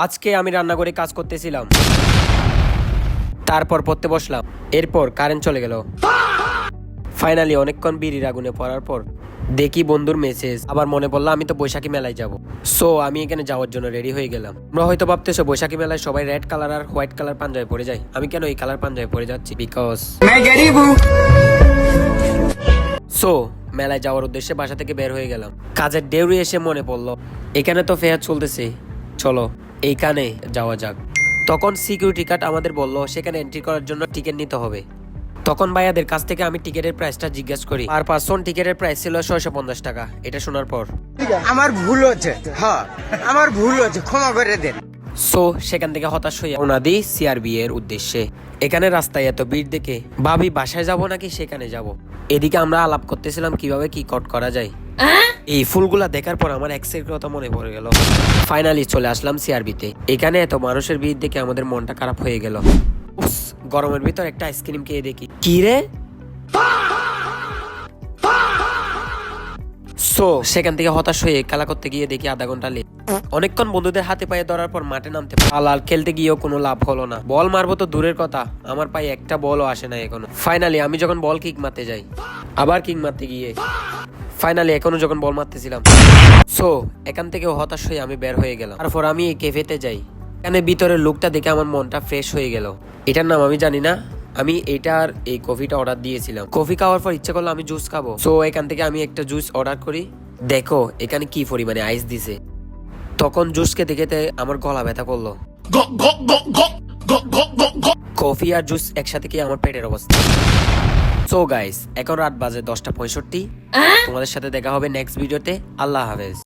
আজকে আমি রান্নাঘরে কাজ করতেছিলাম, তারপর পড়তে বসলাম। এরপর কারেন্ট চলে গেল। ফাইনালি অনেকক্ষণ বিড়ির আগুনে পড়ার পর দেখি বন্ধুর মেসেজ। আবার মনে পড়লো আমি তো বৈশাখী মেলায় যাব। সো আমি এখানে যাওয়ার জন্য রেডি হয়ে গেলাম। তোমরা হয়তো ভাবতেছো বৈশাখী মেলায় সবাই রেড কালার আর হোয়াইট কালার পাঞ্জাবি পরে যায়, আমি কেন এই কালার পাঞ্জাবি পরে যাচ্ছি? বিকজ সো মেলায় যাওয়ার উদ্দেশ্যে বাসা থেকে বের হয়ে গেলাম। কাজের ডেউরি এসে মনে পড়লো এখানে তো ফেয়ার চলতেছে, চলো এইখানে যাওয়া যাক। তখন সিকিউরিটি গার্ড আমাদের বললো সেখানে এন্ট্রি করার জন্য টিকিট নিতে হবে। তখন ভাইয়াদের কাছ থেকে আমি টিকিটের প্রাইসটা জিজ্ঞেস করি। পার পারসন টিকিটের প্রাইস ছিল 650 টাকা। এটা শোনার পর আমার ভুল হচ্ছে, হ্যাঁ আমার ভুল হচ্ছে, ক্ষমা করে দেন। সো সেখান থেকে হতাশ হয়ে রওনা দিই সিআরবি এর উদ্দেশ্যে। এখানে রাস্তায় এত ভিড় দেখে ভাবি বাসায় যাব নাকি সেখানে যাব। এদিকে আমরা আলাপ করতেছিলাম কিভাবে কি কট করা যায়। এই ফুলগুলা দেখার পর আমার এক্সের কথা মনে পড়ে গেল। ফাইনালি চলে আসলাম সিআরবিতে। এখানে এত মানুষের ভিড় দেখে আমাদের মনটা খারাপ হয়ে গেল। উফস, গরমের ভিতর একটা আইসক্রিম খেয়ে দেখি কি রে। সো সেখান থেকে হতাশ হয়ে খেলা করতে গিয়ে দেখি আধা ঘন্টা লেট। অনেকক্ষণ বন্ধুদের হাতে পায়ে ধরার পর মাঠে নামতে পারলাম। খেলতে গিয়েও কোনো লাভ হলো না। বল মারবো তো দূরের কথা, আমার পায়ে একটা বলও আসে না এখনো। ফাইনালি আমি যখন বল কিক মারতে যাই, আবার কিক মারতে গিয়ে ফাইনালি এখনো যখন বল মারতেছিলাম, সো এখান থেকেও হতাশ হয়ে আমি বের হয়ে গেলাম। তারপর আমি এই ক্যাফেতে যাই। এখানে ভিতরের লুকটা দেখে আমার মনটা ফ্রেশ হয়ে গেল। এটার নাম আমি জানি না, আমি এইটার এই কফিটা অর্ডার দিয়েছিলাম। কফি খাওয়ার পর ইচ্ছা করলো আমি জুস খাবো। সো এখান থেকে আমি একটা জুস অর্ডার করি। দেখো এখানে কি পরিমাণে আইস দিছে। তখন জুস খেতে খেতে আমার গলা ব্যথা করলো। কফি আর জুস একসাথে খেয়ে আমার পেটের অবস্থা। সো গাইস এখন রাত বাজে 10টা 65। তোমাদের সাথে দেখা হবে নেক্সট ভিডিওতে। আল্লাহ হাফেজ।